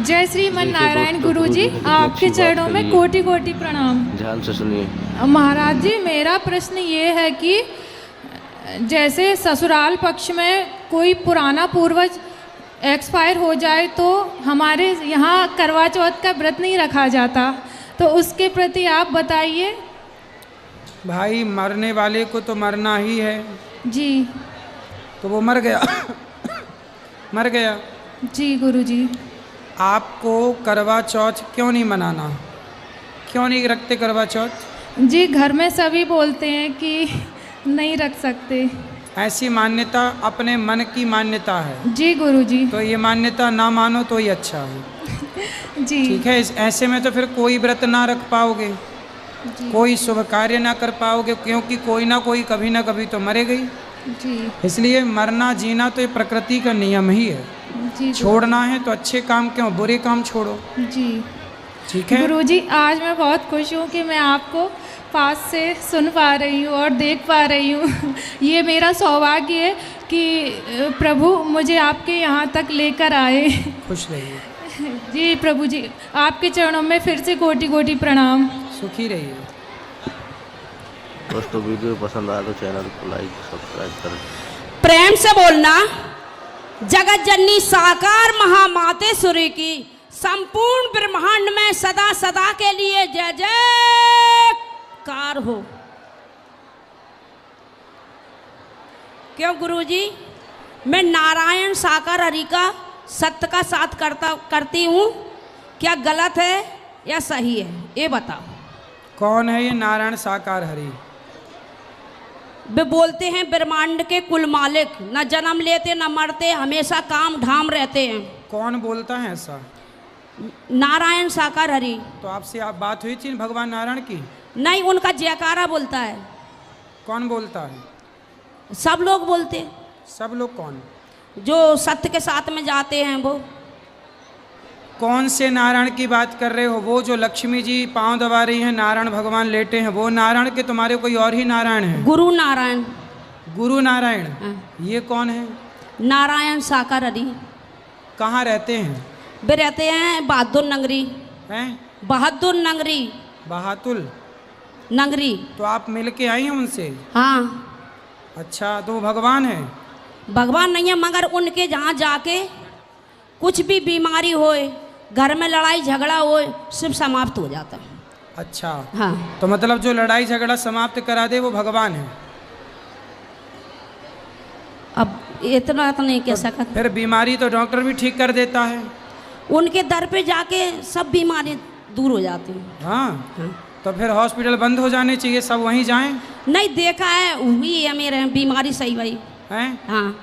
जय श्रीमन नारायण गुरु जी, आपके चरणों में कोटि कोटि प्रणाम। ध्यान से सुनिए। महाराज जी, मेरा प्रश्न ये है कि जैसे ससुराल पक्ष में कोई पुराना पूर्वज एक्सपायर हो जाए तो हमारे यहाँ करवा चौथ का व्रत नहीं रखा जाता, तो उसके प्रति आप बताइए। भाई, मरने वाले को तो मरना ही है जी। तो वो मर गया मर गया। जी गुरु जी। आपको करवा चौथ क्यों नहीं मनाना? क्यों नहीं रखते करवा चौथ? जी, घर में सभी बोलते हैं कि नहीं रख सकते। ऐसी मान्यता अपने मन की मान्यता है। जी गुरु जी। तो ये मान्यता ना मानो तो ही अच्छा है। जी ठीक है। ऐसे में तो फिर कोई व्रत ना रख पाओगे, कोई शुभ कार्य ना कर पाओगे, क्योंकि कोई ना कोई कभी ना कभी तो मरेगा ही। जी। इसलिए मरना जीना तो ये प्रकृति का नियम ही है। जी। छोड़ना है तो अच्छे काम क्यों, बुरे काम छोड़ो। जी ठीक है गुरुजी, आज मैं बहुत खुश हूँ कि मैं आपको पास से सुन पा रही हूँ और देख पा रही हूँ। ये मेरा सौभाग्य है कि प्रभु मुझे आपके यहाँ तक लेकर आए। खुश रहिए। जी प्रभु जी, आपके चरणों में फिर से कोटि कोटि प्रणाम। सुखी रहिए। दोस्तों, वीडियो पसंद आए तो चैनल को लाइक सब्सक्राइब करें। प्रेम से बोलना। जगत जननी साकार महामाते सूर्य की संपूर्ण ब्रह्मांड में सदा सदा के लिए जय जयकार हो। क्यों गुरुजी, मैं नारायण साकार हरि का सत्य का साथ करती हूँ। क्या गलत है या सही है, ये बताओ। कौन है ये नारायण साकार हरि? वे बोलते हैं ब्रह्मांड के कुल मालिक, न जन्म लेते न मरते, हमेशा काम धाम रहते हैं। कौन बोलता है ऐसा? नारायण साकार हरि। तो आपसे आप बात हुई थी भगवान नारायण की? नहीं, उनका जयकारा बोलता है। कौन बोलता है? सब लोग बोलते। सब लोग कौन? जो सत्य के साथ में जाते हैं वो। कौन से नारायण की बात कर रहे हो? वो जो लक्ष्मी जी पांव दबा रही हैं, नारायण भगवान लेटे हैं, वो नारायण के तुम्हारे कोई और ही नारायण है? गुरु नारायण। गुरु नारायण। हाँ। ये कौन है? नारायण साकार हरि। कहाँ रहते हैं? वे रहते हैं बहादुर नगरी। हैं? बहादुर नगरी। बहातुल नगरी। तो आप मिल के आई हैं उनसे? हाँ। अच्छा, तो वो भगवान है? भगवान नहीं है, मगर उनके जहाँ जाके कुछ भी बीमारी होए, घर में लड़ाई झगड़ा होए, सब समाप्त हो जाता है। अच्छा। हाँ। तो मतलब जो लड़ाई झगड़ा समाप्त करा दे वो भगवान है? अब इतना तो नहीं कह सकता। फिर बीमारी तो डॉक्टर भी ठीक कर देता है। उनके दर पे जाके सब बीमारी दूर हो जाती हैं। हाँ। हाँ। तो फिर हॉस्पिटल बंद हो जाने चाहिए, सब वहीं जाएं। नहीं, देखा है, हुई है मेरे बीमारी सही भाई। हैं? हाँ।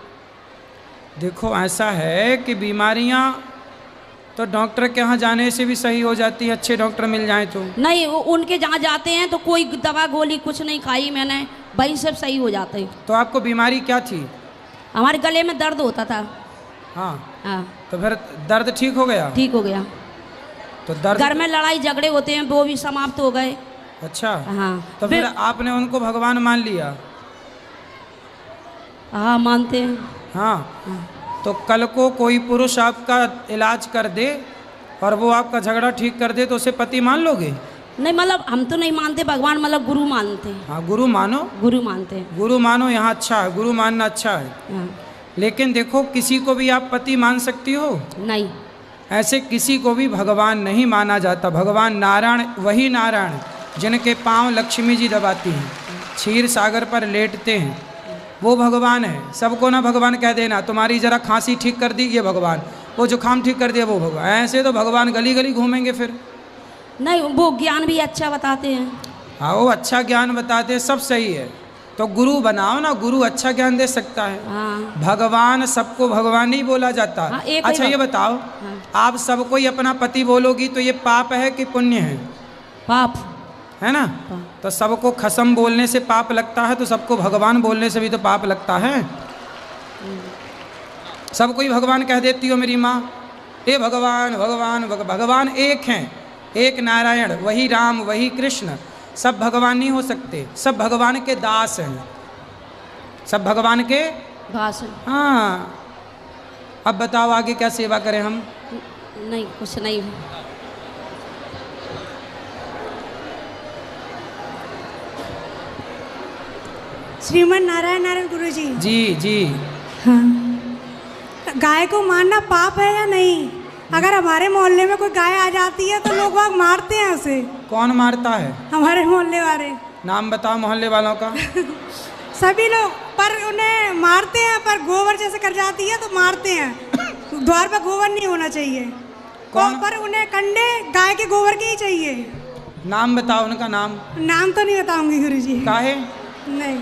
देखो, ऐसा है कि बीमारियां तो डॉक्टर के यहाँ जाने से भी सही हो जाती है, अच्छे डॉक्टर मिल जाएं तो। नहीं, उनके जहाँ जाते हैं तो कोई दवा गोली कुछ नहीं खाई मैंने, वही सब सही हो जाते हैं। तो आपको बीमारी क्या थी? हमारे गले में दर्द होता था। हाँ। हाँ। तो फिर दर्द ठीक हो गया? ठीक हो गया। तो दर्द, घर में लड़ाई झगड़े होते हैं वो भी समाप्त हो गए। अच्छा। हाँ। तो फिर आपने उनको भगवान मान लिया? हाँ, मानते हैं। हाँ। तो कल को कोई पुरुष आपका इलाज कर दे और वो आपका झगड़ा ठीक कर दे तो उसे पति मान लोगे? नहीं, मतलब हम तो नहीं मानते भगवान, मतलब गुरु मानते हैं। हाँ, गुरु मानो। गुरु मानते हैं। गुरु मानो, यहाँ अच्छा है, गुरु मानना अच्छा है। हाँ। लेकिन देखो, किसी को भी आप पति मान सकती हो? नहीं। ऐसे किसी को भी भगवान नहीं माना जाता। भगवान नारायण वही नारायण जिनके पांव लक्ष्मी जी दबाती हैं, क्षीर सागर पर लेटते हैं, वो भगवान है। सबको ना भगवान कह देना। तुम्हारी जरा खांसी ठीक कर दी, ये भगवान। वो जुकाम ठीक कर दिया, वो भगवान। ऐसे तो भगवान गली गली घूमेंगे फिर। नहीं, वो ज्ञान भी अच्छा बताते हैं। हाँ, वो अच्छा ज्ञान बताते हैं, सब सही है। तो गुरु बनाओ ना, गुरु अच्छा ज्ञान दे सकता है। हाँ। भगवान सबको भगवान नहीं बोला जाता। हाँ, एक अच्छा, ये बताओ, हाँ। आप सबको ही अपना पति बोलोगी तो ये पाप है कि पुण्य है? पाप है ना? तो सबको खसम बोलने से पाप लगता है, तो सबको भगवान बोलने से भी तो पाप लगता है। सबको ही भगवान कह देती हो मेरी माँ। ये भगवान भगवान भगवान एक हैं, एक नारायण, वही राम, वही कृष्ण। सब भगवान नहीं हो सकते, सब भगवान के दास हैं, सब भगवान के भाषण। हाँ। अब बताओ आगे क्या सेवा करें हम? नहीं कुछ नहीं। श्रीमन नारायण नारायण गुरुजी। जी जी। हाँ, गाय को मारना पाप है या नहीं? अगर हमारे मोहल्ले में कोई गाय आ जाती है तो लोग वहाँ मारते हैं उसे। कौन मारता है? हमारे मोहल्ले वाले। नाम बताओ मोहल्ले वालों का। सभी लोग, पर उन्हें मारते हैं, पर गोबर जैसे कर जाती है तो मारते हैं। द्वार पर गोबर नहीं होना चाहिए। कौन? पर उन्हें कंडे गाय के गोबर के ही चाहिए। नाम बताओ उनका नाम। नाम तो नहीं बताऊंगी गुरुजी। काहे? नहीं।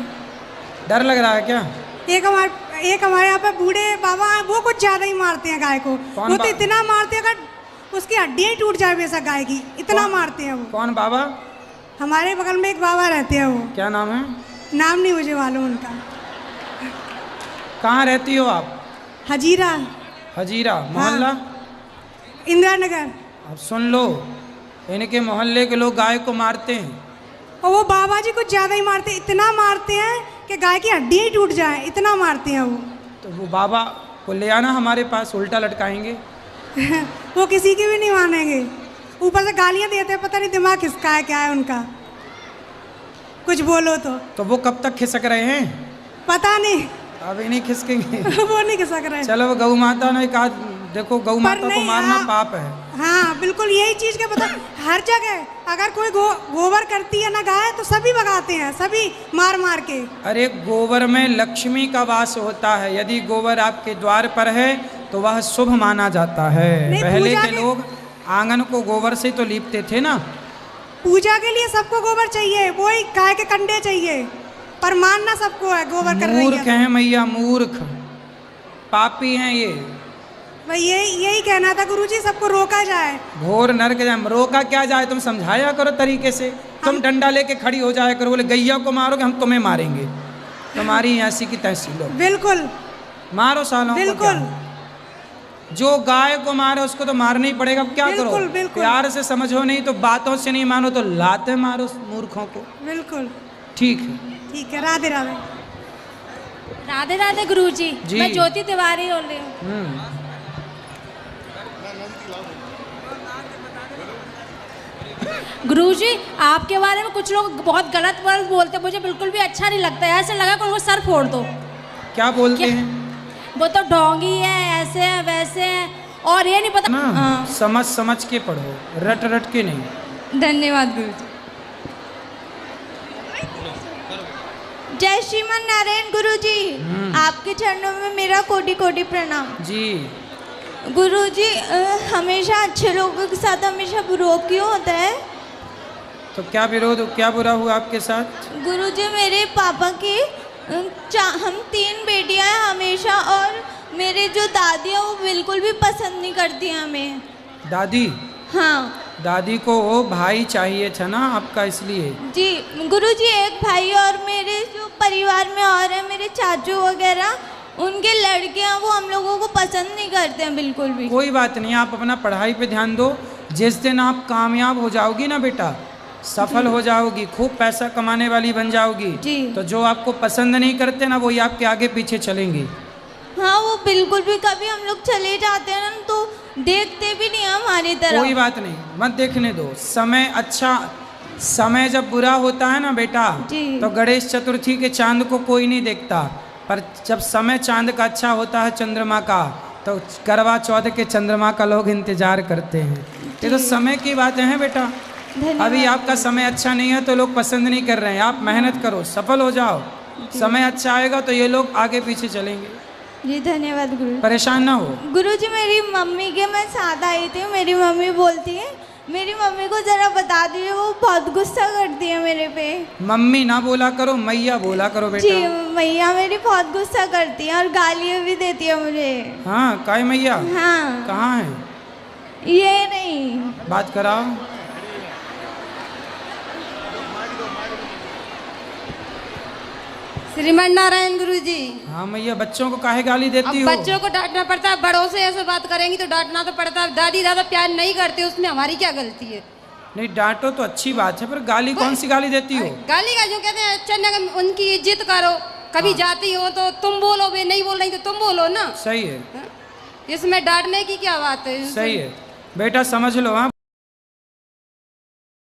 डर लग रहा है क्या? एक हमारे यहाँ पे बूढ़े बाबा हैं, वो कुछ ज्यादा ही मारते हैं गाय को। वो तो इतना मारते हैं अगर उसकी हड्डियां ही टूट जाए वैसा गाय की, इतना मारते हैं वो। कौन बाबा? हमारे बगल में एक बाबा रहते हैं। वो क्या नाम है? नाम नहीं मुझे मालूम उनका। कहाँ रहती हो आप? हजीरा। हजीरा मोहल्ला? इंदिरा नगर। अब सुन लो, इनके मोहल्ले के लोग गाय को मारते हैं और वो बाबा जी कुछ ज्यादा ही मारते हैं, इतना मारते हैं कि गाय की हड्डियां ही टूट जाए, इतना मारते हैं वो। तो वो बाबा को ले आना हमारे पास, उल्टा लटकाएंगे। वो किसी की भी नहीं मानेंगे, ऊपर से गालियां देते हैं, पता नहीं दिमाग किसका है, क्या है उनका। कुछ बोलो तो वो कब तक खिसक रहे हैं? पता नहीं। अभी नहीं खिसकेंगे। वो नहीं खिसक रहे। चलो वो गौ माता ने कहा, देखो गौ माता को मारना पाप है। हाँ बिल्कुल, यही चीज का पता। हर जगह अगर कोई गोबर करती है ना गाय तो सभी भगाते हैं, सभी मार मार के। अरे गोबर में लक्ष्मी का वास होता है, यदि गोबर आपके द्वार पर है तो वह शुभ माना जाता है। पहले के लोग आंगन को गोबर से तो लीपते थे ना। पूजा के लिए सबको गोबर चाहिए, वही गाय के कंडे चाहिए, पर मानना सबको है गोबर कर रही है। मूर्ख हैं मैया, मूर्ख पापी हैं ये। भाई यही कहना था गुरुजी, सबको रोका जाए। घोर नरक जाए। रोका क्या जाए? तुम समझाया करो तरीके से। तुम डंडा लेके खड़ी हो जाया करो, बोले गैया को मारोगे हम तुम्हें मारेंगे, तुम्हारी ऐसी की तहसील हो। बिल्कुल मारो सालों बिल्कुल। जो गाय को मारे उसको तो मारना ही पड़ेगा। अब क्या करो? बिल्कुल। प्यार से समझो, नहीं तो बातों से नहीं मानो तो लाते मारो मूर्खों को। बिल्कुल ठीक है। ठीक है। राधे राधे। राधे राधे गुरुजी। जी। मैं ज्योति तिवारी बोल रही हूँ। गुरुजी, आपके बारे में कुछ लोग बहुत गलत वर्ड बोलते, मुझे बिल्कुल भी अच्छा नहीं लगता है। ऐसे लगा कि उनको सर फोड़ दो। क्या बोलते हैं? वो तो ढोंगी है, ऐसे है वैसे है, और ये नहीं पता ना। समझ समझ के पढ़ो, रट रट के नहीं। धन्यवाद गुरुजी। जय श्रीमन नारायण गुरुजी। आपके चरणों में मेरा कोटि कोटि प्रणाम। जी। गुरुजी, हमेशा अच्छे लोगों के साथ हमेशा विरोध क्यों होता है? तो क्या विरोध, क्या बुरा हुआ आपके साथ? गुरुजी, मेरे पापा की हम 3 बेटियां हैं हमेशा, और मेरी जो दादी है वो बिल्कुल भी पसंद नहीं करती हैं हमें। दादी? हाँ। दादी को भाई चाहिए था ना आपका, इसलिए। जी गुरुजी, एक भाई और मेरे जो परिवार में और है, मेरे चाचू वगैरह, उनके लड़के हैं, वो हम लोगों को पसंद नहीं करते हैं बिल्कुल भी। कोई बात नहीं, आप अपना पढ़ाई पे ध्यान दो। जिस दिन आप कामयाब हो जाओगी ना बेटा, सफल हो जाओगी, खूब पैसा कमाने वाली बन जाओगी, तो जो आपको पसंद नहीं करते ना वही आपके आगे पीछे चलेंगे। हाँ, वो बिल्कुल भी, कभी हम लोग चले जाते हैं ना तो देखते भी नहीं हमारी तरफ। कोई बात नहीं, मत देखने दो। समय अच्छा, समय जब बुरा होता है ना बेटा, तो गणेश चतुर्थी के चांद को कोई नहीं देखता, पर जब समय चांद का अच्छा होता है, चंद्रमा का, तो करवा चौथ के चंद्रमा का लोग इंतजार करते हैं। ये तो समय की बातें हैं बेटा। अभी आपका समय अच्छा नहीं है तो लोग पसंद नहीं कर रहे हैं। आप मेहनत करो, सफल हो जाओ, समय अच्छा आएगा तो ये लोग आगे पीछे चलेंगे। जी धन्यवाद गुरु। परेशान ना हो। गुरुजी, मेरी मम्मी के मैं साथ आई थी, मेरी मम्मी बोलती है, मेरी मम्मी को जरा बता दीजिए, वो बहुत गुस्सा करती है मेरे पे। मम्मी ना बोला करो, मैया बोला करो बेटा। जी, मैया मेरी बहुत गुस्सा करती है और गालियाँ भी देती है मुझे। हाँ, काय मैया? हाँ। कहाँ है? ये नहीं, बात कराओ। श्रीमन नारायण गुरुजी। हाँ मैया, बच्चों को काहे गाली देती हो? बच्चों को डांटना पड़ता है, बड़ों से ऐसे बात करेंगी तो डांटना तो पड़ता है। दादी दादा प्यार नहीं करते, उसमें हमारी क्या गलती है? नहीं, डांटो तो अच्छी बात है, पर गाली कौन सी गाली देती हो? गाली का जो कहते हैं, अच्छा उनकी इज्जत करो। कभी जाती हो तो तुम बोलो, वे नहीं बोल रही तो तुम बोलो ना। सही है। इसमें डांटने की क्या बात है? सही है। बेटा समझ लो हाँ,